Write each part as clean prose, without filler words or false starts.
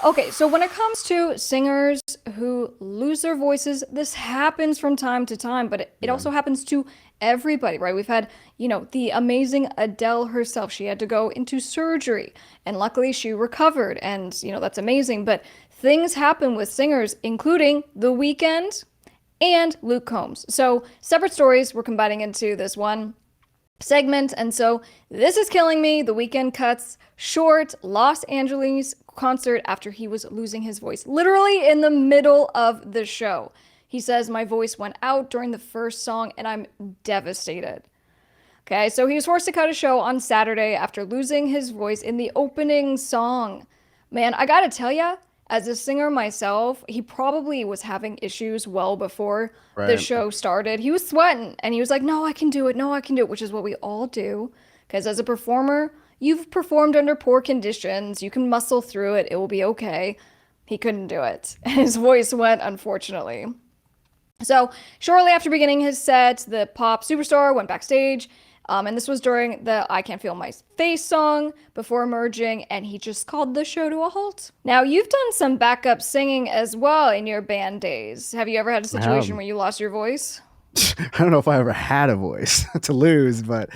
Okay, so when it comes to singers who lose their voices, this happens from time to time, but it Yeah. also happens to everybody, right? We've had, the amazing Adele herself. She had to go into surgery, and luckily she recovered, and, that's amazing. But things happen with singers, including The Weeknd and Luke Combs. So separate stories we're combining into this one segment. And so this is killing me. The Weeknd cuts short Los Angeles concert after he was losing his voice, literally in the middle of the show. He says, "My voice went out during the first song and I'm devastated." Okay, so he was forced to cut a show on Saturday after losing his voice in the opening song. Man, I gotta tell ya, as a singer myself, he probably was having issues well before the Right. show started. He was sweating and he was like, "No, I can do it. No, I can do it," which is what we all do. Because as a performer, you've performed under poor conditions. You can muscle through it. It will be okay. He couldn't do it. And his voice went, unfortunately. So, shortly after beginning his set, the pop superstar went backstage, and this was during the I Can't Feel My Face song before emerging, and he just called the show to a halt. Now, you've done some backup singing as well in your band days. Have you ever had a I have. situation where you lost your voice? I don't know if I ever had a voice to lose, but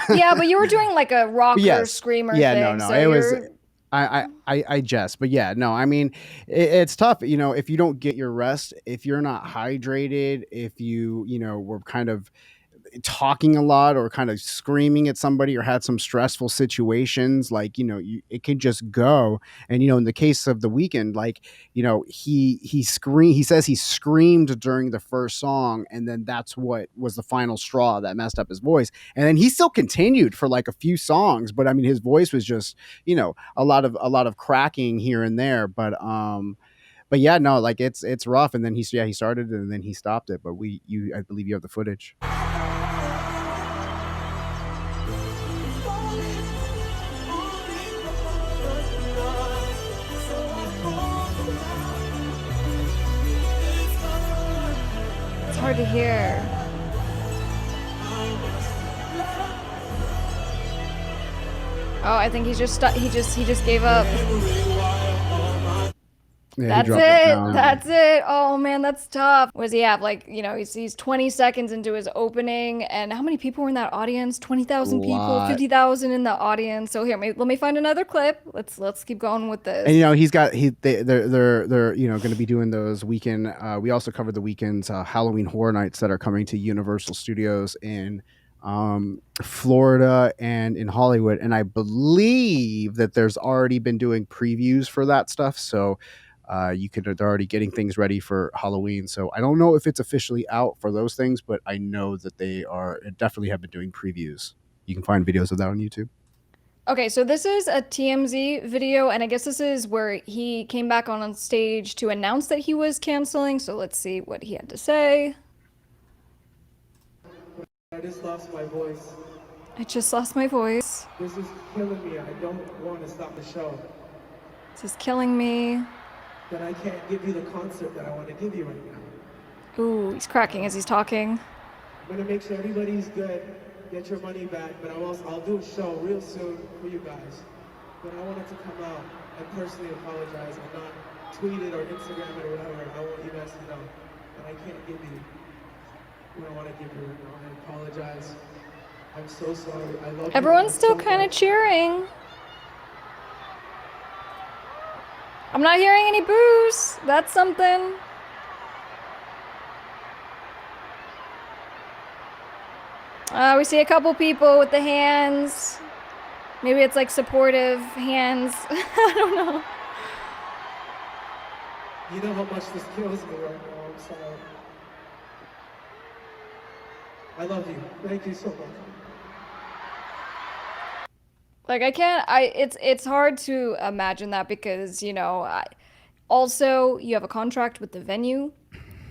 Yeah, but you were doing like a rocker yes. screamer Yeah, no, thing, no. so It was you're. I jest, but yeah, no. I mean, it's tough, if you don't get your rest, if you're not hydrated, if were kind of talking a lot or kind of screaming at somebody or had some stressful situations, like it can just go. And in the case of the weekend, like he says he screamed during the first song, and then that's what was the final straw that messed up his voice. And then he still continued for like a few songs, but I mean his voice was just a lot of cracking here and there. But yeah, no, like it's rough. And then he started and then he stopped it. But I believe you have the footage. It's hard to hear. Oh, I think he just gave up. Yeah, he That's dropped it it. down. That's it. Oh man, that's tough. What does he have? Like, he's 20 seconds into his opening, and how many people were in that audience? A 20,000 people, lot. 50,000 in the audience. So here, let me find another clip. Let's keep going with And this. he's got they're going to be doing those weekend. We also covered the weekend's Halloween Horror Nights that are coming to Universal Studios in Florida and in Hollywood. And I believe that there's already been doing previews for that stuff. So they're already getting things ready for Halloween. So I don't know if it's officially out for those things, but I know that they are definitely have been doing previews. You can find videos of that on YouTube. Okay, so this is a TMZ video, and I guess this is where he came back on stage to announce that he was canceling. So let's see what he had to say. I just lost my voice. I just lost my voice. This is killing me. I don't want to stop the show. This is killing me. But I can't give you the concert that I want to give you right now. Ooh, he's cracking as he's talking. I'm gonna make sure everybody's good, get your money back, but I'll do a show real soon for you guys. But I wanted to come out and personally apologize and not tweet it or Instagram it or whatever. I want you guys to know that I can't give you what I want to give you right now. I apologize. I'm so sorry. I love you Everyone's all still so kind of much. cheering. I'm not hearing any boos. That's something. We see a couple people with the hands. Maybe it's like supportive hands. I don't know. You know how much this kills me right now. I'm sorry. I love you. Thank you so much. Like I can't. It's hard to imagine that because also you have a contract with the venue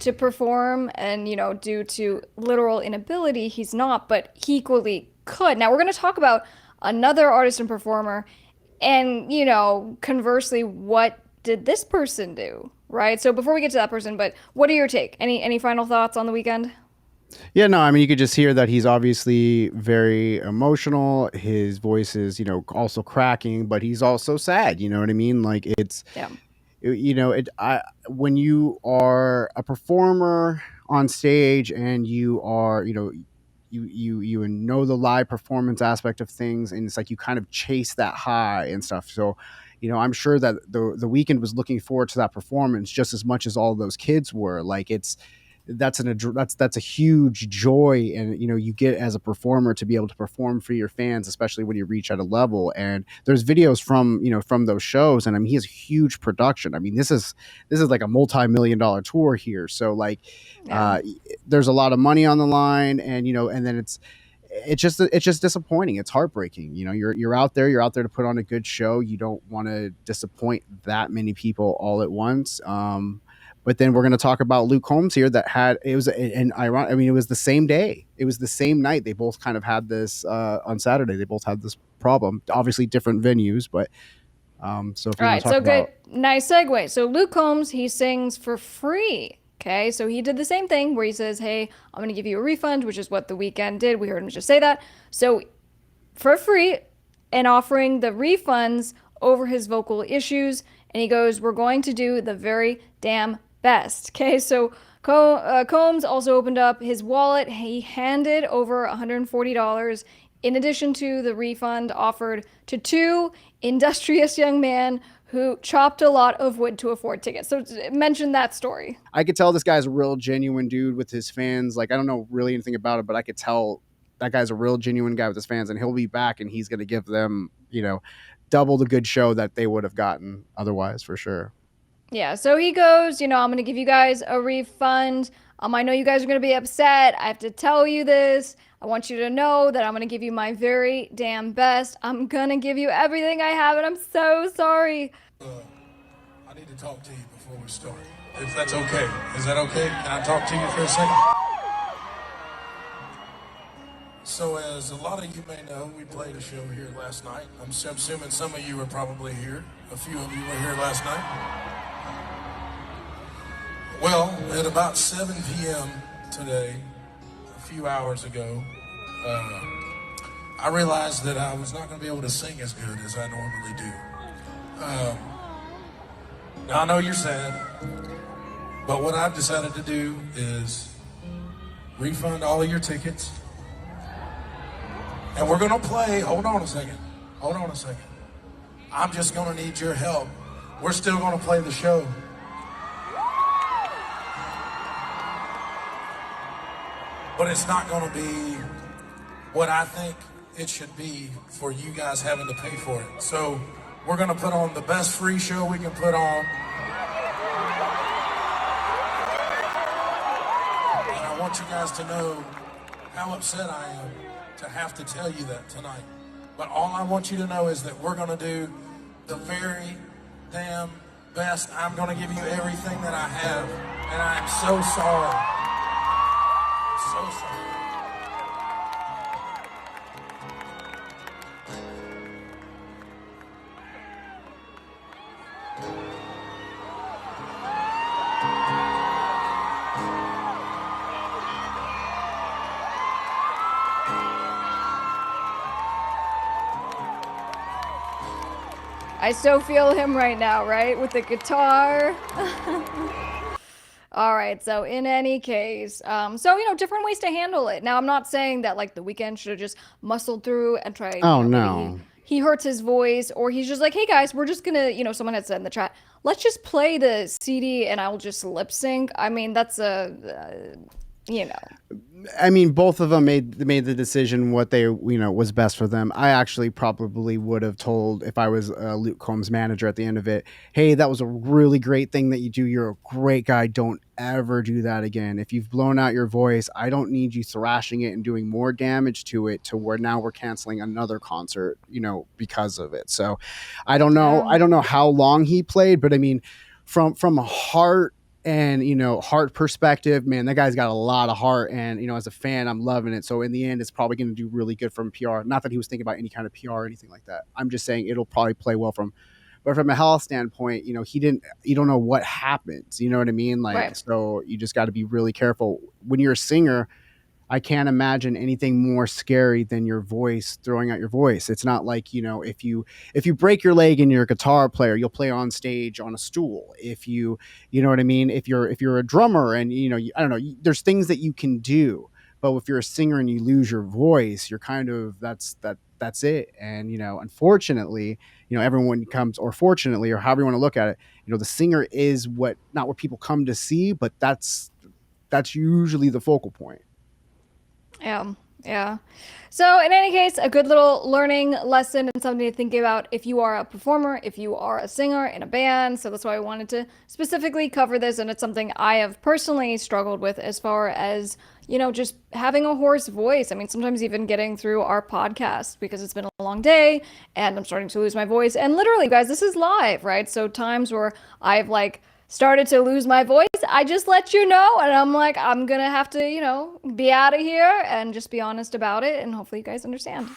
to perform, and due to literal inability, he's not. But he equally could. Now we're going to talk about another artist and performer, and conversely, what did this person do? Right. So before we get to that person, but what are your take? Any final thoughts on the weekend? Yeah, no, I mean, you could just hear that he's obviously very emotional. His voice is, also cracking, but he's also sad. You know what I mean? Like Yeah. you know, when you are a performer on stage and you are, you know, you know the live performance aspect of things, and it's like you kind of chase that high and stuff. So, you know, I'm sure that the weekend was looking forward to that performance just as much as all those kids were. Like it's that's a huge joy, and you know, you get as a performer to be able to perform for your fans, especially when you reach at a level. And there's videos from, you know, from those shows, and I mean, he has a huge production. I mean, this is like a multi-million-dollar tour here. So like, Yeah. uh there's a lot of money on the line, and you know, and then it's just disappointing. It's heartbreaking. You know, you're out there to put on a good show. You don't want to disappoint that many people all at once. But then we're going to talk about Luke Combs here. That had it was an ironic. I mean, it was the same day. It was the same night. They both kind of had this on Saturday. They both had this problem. Obviously, different venues, but so if All you want right, to talk so good. about, Nice segue. So Luke Combs, he sings for free. Okay, so he did the same thing where he says, "Hey, I'm gonna give you a refund," which is what the Weeknd did. We heard him just say that. So for free, and offering the refunds over his vocal issues, and he goes, "We're going to do the very damn best." Okay, so Combs also opened up his wallet. He handed over $140 in addition to the refund offered to two industrious young men who chopped a lot of wood to afford tickets. So mention that story. I could tell this guy's a real genuine dude with his fans. Like I don't know really anything about it, but I could tell that guy's a real genuine guy with his fans, and he'll be back, and he's going to give them, you know, double the good show that they would have gotten otherwise, for sure. Yeah, so he goes, I'm going to give you guys a refund. I know you guys are going to be upset. I have to tell you this. I want you to know that I'm going to give you my very damn best. I'm going to give you everything I have, and I'm so sorry. I need to talk to you before we start. If that's okay. Is that okay? Can I talk to you for a second? So, as a lot of you may know, we played a show here last night. I'm assuming some of you were probably here. A few of you were here last night. Well, at about 7 p.m. today, a few hours ago, I realized that I was not going to be able to sing as good as I normally do. Now, I know you're sad, but what I've decided to do is refund all of your tickets. And we're going to play, hold on a second. I'm just going to need your help. We're still going to play the show. But it's not going to be what I think it should be for you guys having to pay for it. So we're going to put on the best free show we can put on. And I want you guys to know how upset I am to have to tell you that tonight. But all I want you to know is that we're going to do the very damn best. I'm going to give you everything that I have. And I am so sorry. So sorry. I so feel him right now, right? With the guitar. All right, so in any case, different ways to handle it. Now, I'm not saying that like the Weeknd should have just muscled through and tried, Oh maybe he no. he hurts his voice, or he's just like, hey guys, we're just gonna, someone had said in the chat, let's just play the CD and I'll just lip sync. I mean, that's you know, I mean, both of them made the decision what they, you know, was best for them. I actually probably would have told, if I was Luke Combs' manager at the end of it, hey, that was a really great thing that you do. You're a great guy. Don't ever do that again. If you've blown out your voice, I don't need you thrashing it and doing more damage to it to where now we're canceling another concert, you know, because of it. So I don't know. yeah. I don't know how long he played, but I mean, from a heart and, you know, heart perspective, man, that guy's got a lot of heart, and, you know, as a fan, I'm loving it. So in the end, it's probably going to do really good from PR. Not that he was thinking about any kind of PR or anything like that. I'm just saying it'll probably play well from, but from a health standpoint, you know, you don't know what happens, you know what I mean? Like, Right. so you just got to be really careful when you're a singer. I can't imagine anything more scary than your voice, throwing out your voice. It's not like, if you break your leg and you're a guitar player, you'll play on stage on a stool. If you know what I mean? If you're a drummer and I don't know, there's things that you can do. But if you're a singer and you lose your voice, you're kind of that's it. And unfortunately, everyone comes, or fortunately, or however you want to look at it, the singer is not what people come to see, but that's usually the focal point. Yeah, yeah. So, in any case, a good little learning lesson and something to think about if you are a performer, if you are a singer in a band. So, that's why I wanted to specifically cover this. And it's something I have personally struggled with as far as, just having a hoarse voice. I mean, sometimes even getting through our podcast because it's been a long day and I'm starting to lose my voice. And literally, guys, this is live, right? So, times where I've started to lose my voice, I just let you know. And I'm like, I'm going to have to, be out of here and just be honest about it. And hopefully you guys understand.